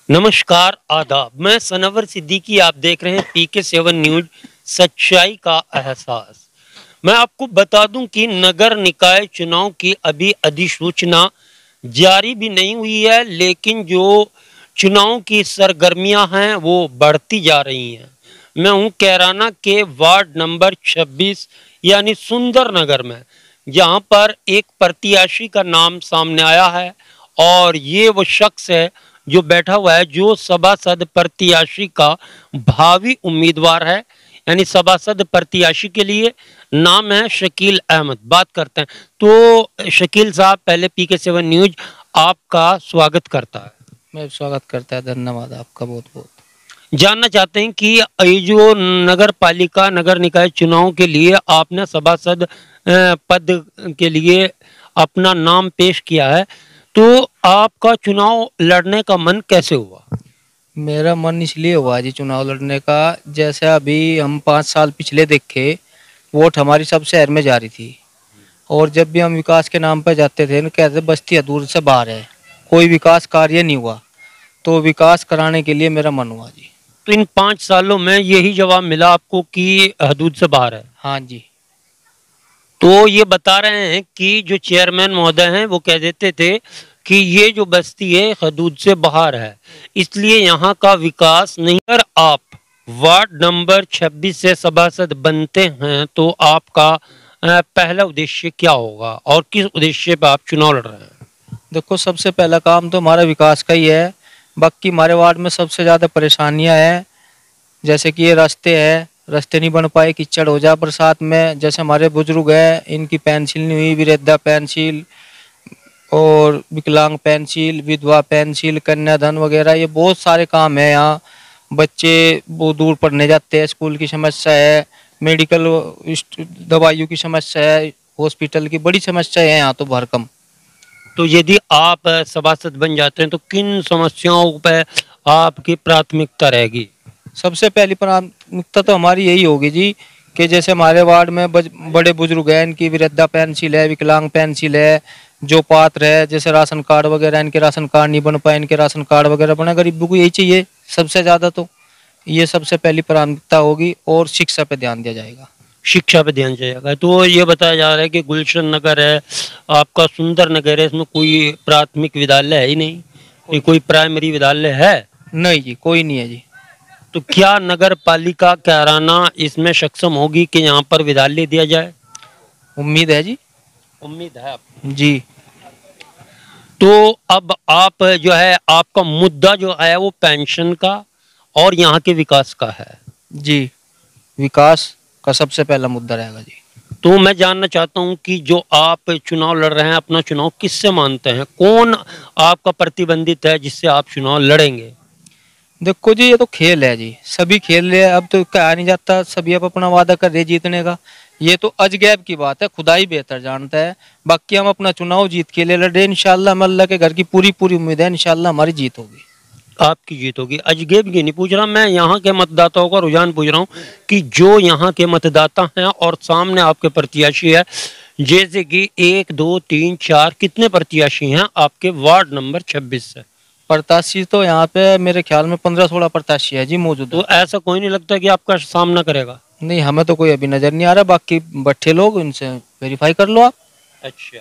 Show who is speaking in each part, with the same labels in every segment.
Speaker 1: नमस्कार, आदाब। मैं सनवर सिद्दीकी, आप देख रहे हैं PK7 न्यूज, सच्चाई का एहसास। मैं आपको बता दूं कि नगर निकाय चुनाव की अभी अधिसूचना जारी भी नहीं हुई है, लेकिन जो चुनाव की सरगर्मियां हैं वो बढ़ती जा रही हैं। मैं हूं कैराना के वार्ड नंबर 26 यानी सुंदर नगर में, जहां पर एक प्रत्याशी का नाम सामने आया है और ये वो शख्स है जो बैठा हुआ है, जो सभासद प्रत्याशी का भावी उम्मीदवार है। यानी सभासद प्रत्याशी के लिए नाम है शकील अहमद। बात करते हैं तो शकील साहब, पहले PK7 न्यूज आपका स्वागत करता है।
Speaker 2: मैं स्वागत करता है, धन्यवाद आपका बहुत बहुत।
Speaker 1: जानना चाहते हैं कि ये जो नगर पालिका नगर निकाय चुनाव के लिए आपने सभासद पद के लिए अपना नाम पेश किया है, तो आपका चुनाव लड़ने का मन कैसे हुआ?
Speaker 2: मेरा मन इसलिए हुआ जी चुनाव लड़ने का, जैसे अभी हम 5 साल पिछले देखे, वोट हमारी सब शहर में जा रही थी और जब भी हम विकास के नाम पर जाते थे ना, कहते बस्ती दूर से बाहर है, कोई विकास कार्य नहीं हुआ। तो विकास कराने के लिए मेरा मन हुआ जी।
Speaker 1: तो इन 5 सालों में यही जवाब मिला आपको कि हदूद से बाहर है?
Speaker 2: हाँ जी।
Speaker 1: तो ये बता रहे हैं कि जो चेयरमैन महोदय हैं वो कह देते थे कि ये जो बस्ती है हदूद से बाहर है, इसलिए यहाँ का विकास नहीं। अगर आप वार्ड नंबर 26 से सभासद बनते हैं तो आपका पहला उद्देश्य क्या होगा और किस उद्देश्य पर आप चुनाव लड़ रहे हैं?
Speaker 2: देखो, सबसे पहला काम तो हमारा विकास का ही है। बाकी हमारे वार्ड में सबसे ज़्यादा परेशानियां हैं, जैसे कि ये रास्ते नहीं बन पाए, कीचड़ हो जाए बरसात में। जैसे हमारे बुजुर्ग हैं, इनकी पेंसिल नहीं हुई, वृद्धा पेंसिल और विकलांग पेंसिल, विधवा पेंसिल, कन्याधन वगैरह, ये बहुत सारे काम है। यहाँ बच्चे बहुत दूर पढ़ने जाते हैं, स्कूल की समस्या है, मेडिकल दवाइयों की समस्या है, हॉस्पिटल की बड़ी समस्या है यहाँ तो भरकम।
Speaker 1: तो यदि आप सभासद बन जाते हैं तो किन समस्याओं पर आपकी प्राथमिकता रहेगी?
Speaker 2: सबसे पहली प्राथमिकता तो हमारी यही होगी जी कि जैसे हमारे वार्ड में बड़े बुजुर्ग हैं, इनकी वृद्धा पेंसिल है, विकलांग पेंसिल है, जो पात्र है, जैसे राशन कार्ड वगैरह, इनके राशन कार्ड नहीं बन पाए, इनके राशन कार्ड वगैरह बने। गरीबों को यही चाहिए सबसे ज़्यादा, तो ये सबसे पहली प्राथमिकता होगी। और शिक्षा पे ध्यान दिया जाएगा।
Speaker 1: शिक्षा पे ध्यान जाएगा। तो ये बताया जा रहा है कि गुलशन नगर है, आपका सुंदर नगर है, इसमें कोई प्राथमिक विद्यालय है ही नहीं, कोई प्राइमरी विद्यालय है?
Speaker 2: नहीं जी, कोई नहीं है जी।
Speaker 1: तो क्या नगर पालिका कैराना इसमें सक्षम होगी कि यहाँ पर विद्यालय दिया जाए?
Speaker 2: उम्मीद है जी।
Speaker 1: उम्मीद है आपको?
Speaker 2: जी।
Speaker 1: तो अब आप जो है, आपका मुद्दा जो है वो पेंशन का और यहाँ के विकास का है?
Speaker 2: जी, विकास का सबसे पहला मुद्दा रहेगा जी।
Speaker 1: तो मैं जानना चाहता हूँ कि जो आप चुनाव लड़ रहे हैं, अपना चुनाव किससे मानते हैं? कौन आपका प्रतिबंधित है जिससे आप चुनाव लड़ेंगे?
Speaker 2: देखो जी, ये तो खेल है जी, सभी खेल रहे हैं, अब तो कहा नहीं जाता, सभी अब अपना वादा कर रहे जीतने का। ये तो अजगैब की बात है, खुदा ही बेहतर जानता है। बाकी हम अपना चुनाव जीत के लिए लड़ रहे हैं इंशाल्लाह। हम अल्लाह के घर की पूरी उम्मीद है, इंशाल्लाह हमारी जीत होगी।
Speaker 1: आपकी जीत होगी। अजगैब की नहीं पूछ रहा मैं, यहाँ के मतदाताओं का रुझान पूछ रहा हूँ कि जो यहाँ के मतदाता हैं और सामने आपके प्रत्याशी है, जैसे कि 1 2 3 4 कितने प्रत्याशी हैं आपके वार्ड नंबर 26 से?
Speaker 2: प्रत्याशी तो यहाँ पे मेरे ख्याल में 15-16 प्रत्याशी है जी मौजूद।
Speaker 1: तो ऐसा कोई नहीं लगता कि आपका सामना करेगा?
Speaker 2: नहीं, हमें तो कोई अभी नजर नहीं आ रहा। बाकी बट्ठे लोग, इनसे वेरीफाई कर लो आप।
Speaker 1: अच्छा,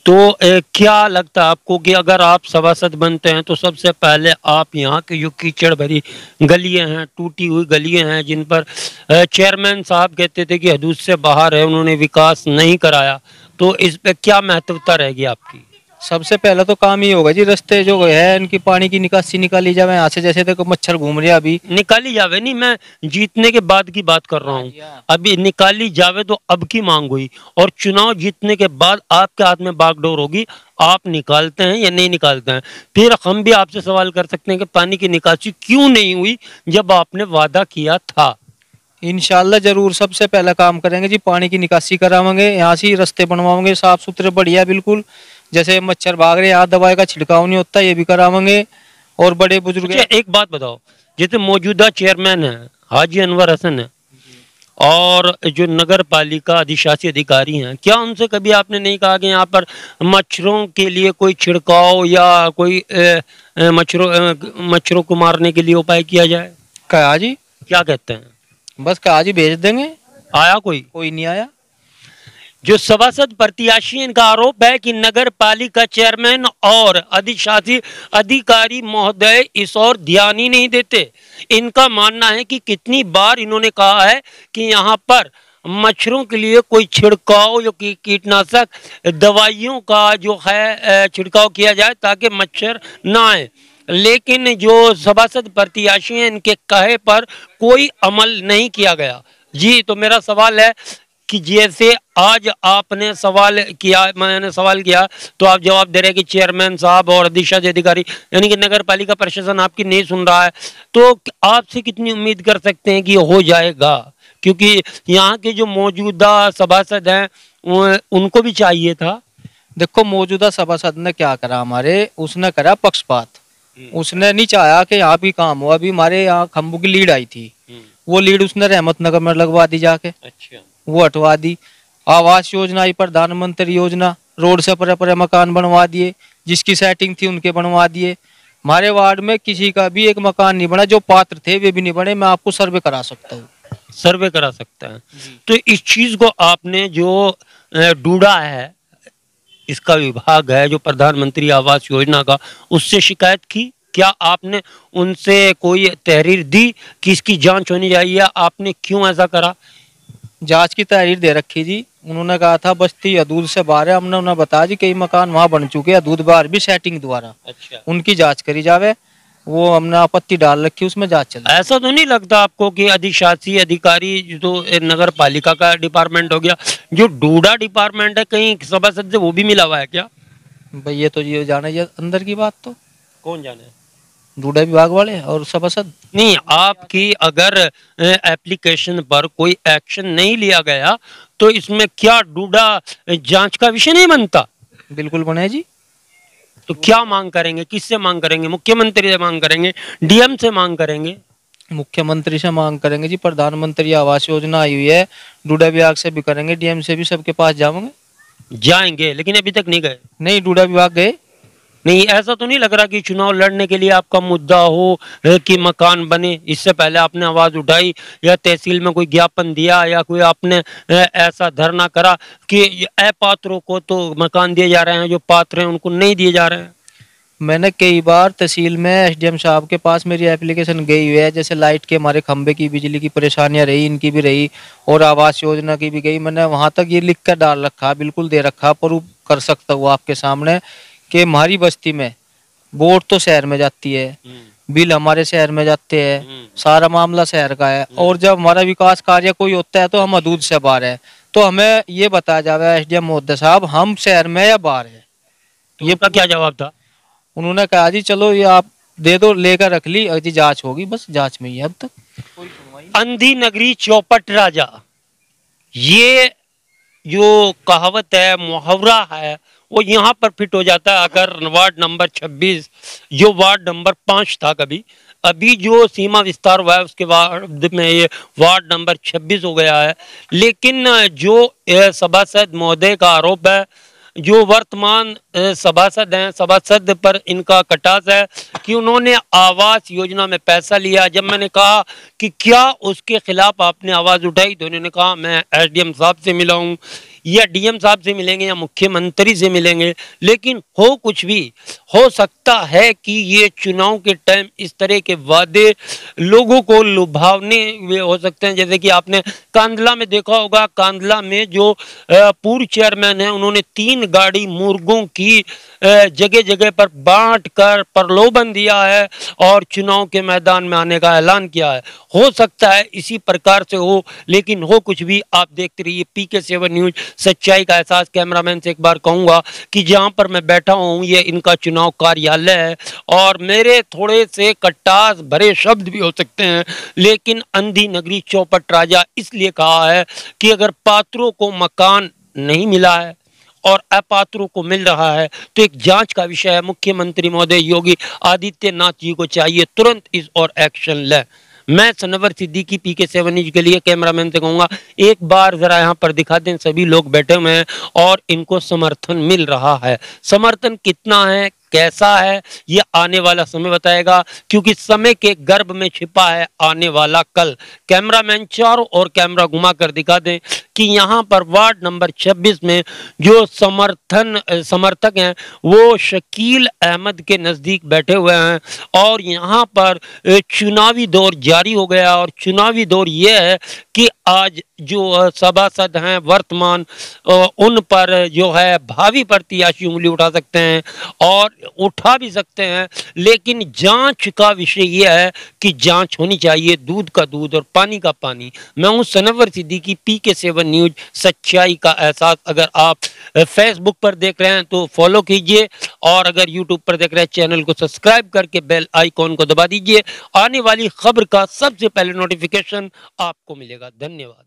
Speaker 1: तो क्या लगता है आपको कि अगर आप सभासद बनते हैं तो सबसे पहले आप यहाँ की जो कीचड़ भरी गलियां हैं, टूटी हुई गलियां हैं, जिन पर चेयरमैन साहब कहते थे कि हदूद से बाहर है, उन्होंने विकास नहीं कराया, तो इस पे क्या महत्वता रहेगी आपकी?
Speaker 2: सबसे पहला तो काम ये होगा जी, रास्ते जो है इनकी पानी की निकासी निकाली जाए यहाँ से। जैसे देखो मच्छर घूम रहे हैं अभी।
Speaker 1: निकाली जावे नहीं, मैं जीतने के बाद की बात कर रहा हूँ। अभी निकाली जावे तो अब की मांग हुई, और चुनाव जीतने के बाद आपके हाथ में बागडोर होगी, आप निकालते हैं या नहीं निकालते हैं। फिर हम भी आपसे सवाल कर सकते हैं कि पानी की निकासी क्यों नहीं हुई जब आपने वादा किया था?
Speaker 2: इंशाल्लाह जरूर सबसे पहला काम करेंगे जी, पानी की निकासी करावाएंगे, यहाँ से रास्ते बनवाएंगे साफ सुथरे बढ़िया बिल्कुल। जैसे मच्छर भाग रहे, यहाँ दवाई का छिड़काव नहीं होता, ये भी करावाएंगे। और बड़े बुजुर्ग।
Speaker 1: अच्छा, एक बात बताओ, जैसे मौजूदा चेयरमैन है हाजी अनवर हसन है, और जो नगर पालिका अधिशासी अधिकारी हैं, क्या उनसे कभी आपने नहीं कहा कि यहाँ पर मच्छरों के लिए कोई छिड़काव या कोई मच्छरों को मारने के लिए उपाय किया जाए?
Speaker 2: कहा जी,
Speaker 1: क्या कहते हैं?
Speaker 2: बस कहा जी भेज देंगे।
Speaker 1: आया कोई?
Speaker 2: कोई नहीं आया।
Speaker 1: जो सभासद प्रत्याशी, इनका आरोप है कि नगर पालिका चेयरमैन और अधिशासी अधिकारी महोदय इस ओर ध्यान ही नहीं देते। इनका मानना है कि कितनी बार इन्होंने कहा है कि यहाँ पर मच्छरों के लिए कोई छिड़काव या कीटनाशक दवाइयों का जो है छिड़काव किया जाए ताकि मच्छर ना आए, लेकिन जो सभासद प्रत्याशी हैं इनके कहे पर कोई अमल नहीं किया गया। जी, तो मेरा सवाल है कि जैसे आज आपने सवाल किया, मैंने सवाल किया, तो आप जवाब दे रहे हैं कि चेयरमैन साहब और अधिशासी अधिकारी यानी कि नगर पालिका प्रशासन आपकी नहीं सुन रहा है, तो आपसे कितनी उम्मीद कर सकते हैं कि हो जाएगा? क्योंकि यहाँ के जो मौजूदा सभासद हैं उनको भी चाहिए था।
Speaker 2: देखो, मौजूदा सभासद ने क्या करा, हमारे उसने करा पक्षपात। उसने नहीं चाहा कि यहाँ भी काम हो। अभी हमारे यहाँ खंभू की लीड आई थी, वो लीड उसने रहमत नगर में लगवा दी जाके।
Speaker 1: अच्छा,
Speaker 2: वो हटवा दी। आवास योजना आई, प्रधानमंत्री योजना, रोड से परे परे मकान बनवा दिए, जिसकी सेटिंग थी उनके बनवा दिए। हमारे वार्ड में किसी का भी एक मकान नहीं बना, जो पात्र थे वे भी नहीं बने। मैं आपको सर्वे करा सकता हूँ।
Speaker 1: सर्वे करा सकता है? तो इस चीज को आपने जो ढूंढा है, इसका विभाग है जो प्रधानमंत्री आवास योजना का, उससे शिकायत की? क्या आपने उनसे कोई तहरीर दी कि इसकी जांच होनी चाहिए? आपने क्यों ऐसा करा?
Speaker 2: जांच की तहरीर दे रखी जी। उन्होंने कहा था बस्ती हदूद से बाहर है। हमने उन्हें बताया जी कई मकान वहाँ बन चुके हैं हदूद बाहर भी सेटिंग द्वारा।
Speaker 1: अच्छा,
Speaker 2: उनकी जांच करी जावे। वो हमने आपत्ति डाल रखी, उसमें जांच चल रही है।
Speaker 1: ऐसा तो नहीं लगता आपको कि अधिशासी अधिकारी जो नगर पालिका का डिपार्टमेंट हो गया, जो डूडा डिपार्टमेंट है, कहीं सभासद से वो भी मिला हुआ है क्या?
Speaker 2: भाई ये तो ये जाने ये अंदर की बात, तो
Speaker 1: कौन जाने?
Speaker 2: डूडा विभाग वाले और सभासद।
Speaker 1: नहीं, आपकी अगर एप्लीकेशन पर कोई एक्शन नहीं लिया गया तो इसमें क्या डूडा जांच का विषय नहीं बनता?
Speaker 2: बिल्कुल बने जी।
Speaker 1: तो क्या मांग करेंगे? किससे मांग करेंगे? मुख्यमंत्री से मांग करेंगे? डीएम से मांग करेंगे?
Speaker 2: मुख्यमंत्री से मांग करेंगे जी। प्रधानमंत्री आवास योजना आई हुई है, डूडा विभाग से भी करेंगे, डीएम से भी, सबके पास जाएंगे।
Speaker 1: जाएंगे, लेकिन अभी तक नहीं गए?
Speaker 2: नहीं, डूडा विभाग गए
Speaker 1: नहीं, ऐसा तो नहीं लग रहा कि चुनाव लड़ने के लिए आपका मुद्दा हो कि मकान बने? इससे पहले आपने आवाज उठाई या तहसील में कोई ज्ञापन दिया या कोई आपने ऐसा धरना करा कि अपात्रों को तो मकान दिए जा रहे हैं, जो पात्र हैं उनको नहीं दिए जा रहे हैं?
Speaker 2: मैंने कई बार तहसील में एसडीएम साहब के पास मेरी एप्लीकेशन गई हुई है। जैसे लाइट के हमारे खंबे की, बिजली की परेशानियां रही, इनकी भी रही, और आवास योजना की भी गई। मैंने वहां तक ये लिख कर डाल रखा, बिल्कुल दे रखा, प्रूफ कर सकता हूँ आपके सामने कि हमारी बस्ती में वोट तो शहर में जाती है, बिल हमारे शहर में जाते हैं, सारा मामला शहर का है। और जब हमारा विकास कार्य कोई होता है तो हम हदूद से बाहर है। तो हमें ये बताया जाए एसडीएम महोदय साहब, हम शहर में या बाहर है?
Speaker 1: ये का क्या जवाब था?
Speaker 2: उन्होंने कहा जी चलो ये आप दे दो, लेकर रख ली, अजी जांच होगी, बस जांच में ही है अब तक।
Speaker 1: अंधी नगरी चौपट राजा, ये जो कहावत है, मुहावरा है, वो यहाँ पर फिट हो जाता है। अगर वार्ड नंबर 26 जो वार्ड नंबर 5 था कभी, अभी जो सीमा विस्तार हुआ है उसके बाद में ये वार्ड नंबर 26 हो गया है। लेकिन जो सभासद महोदय का आरोप है, जो वर्तमान सभासद हैं, सभासद पर इनका कटास है कि उन्होंने आवास योजना में पैसा लिया। जब मैंने कहा कि क्या उसके खिलाफ आपने आवाज उठाई, तो उन्होंने कहा मैं एसडीएम साहब से मिला हूँ, या डीएम साहब से मिलेंगे या मुख्यमंत्री से मिलेंगे। लेकिन हो कुछ भी, हो सकता है कि ये चुनाव के टाइम इस तरह के वादे लोगों को लुभावने हुए हो सकते हैं। जैसे कि आपने कांदला में देखा होगा, कांदला में जो पूर्व चेयरमैन है, उन्होंने 3 गाड़ी मुर्गों की जगह जगह पर बांट कर प्रलोभन दिया है और चुनाव के मैदान में आने का ऐलान किया है। हो सकता है इसी प्रकार से हो, लेकिन हो कुछ भी, आप देखते रहिए PK7 न्यूज, सच्चाई का एहसास। कैमरामैन से एक बार कहूंगा कि जहां पर मैं बैठा हूं ये इनका चुनाव कार्यालय है और मेरे थोड़े से कट्टास भरे शब्द भी हो सकते हैं, लेकिन अंधी नगरी चौपट राजा इसलिए कहा है कि अगर पात्रों को मकान नहीं मिला है और अपात्रों को मिल रहा है तो एक जांच का विषय है। मुख्यमंत्री महोदय योगी आदित्यनाथ जी को चाहिए तुरंत इस और एक्शन लें। मैं सनवर सिद्दीकी PK7 न्यूज के लिए कैमरामैन से कहूंगा एक बार जरा यहाँ पर दिखा दें, सभी लोग बैठे हुए हैं और इनको समर्थन मिल रहा है। समर्थन कितना है, कैसा है, ये आने वाला समय बताएगा, क्योंकि समय के गर्भ में छिपा है आने वाला कल। कैमरामैन चारों ओर कैमरा घुमा कर दिखा दें कि यहाँ पर वार्ड नंबर 26 में जो समर्थक हैं वो शकील अहमद के नजदीक बैठे हुए हैं और यहाँ पर चुनावी दौर जारी हो गया। और चुनावी दौर ये है कि आज जो सभासद हैं वर्तमान, उन पर जो है भावी प्रत्याशी उंगली उठा सकते हैं और उठा भी सकते हैं, लेकिन जांच का विषय यह है कि जांच होनी चाहिए, दूध का दूध और पानी का पानी। मैं हूं सनवर सिद्दीकी, PK7 न्यूज, सच्चाई का एहसास। अगर आप फेसबुक पर देख रहे हैं तो फॉलो कीजिए और अगर यूट्यूब पर देख रहे हैं चैनल को सब्सक्राइब करके बेल आइकॉन को दबा दीजिए। आने वाली खबर का सबसे पहले नोटिफिकेशन आपको मिलेगा। धन्यवाद।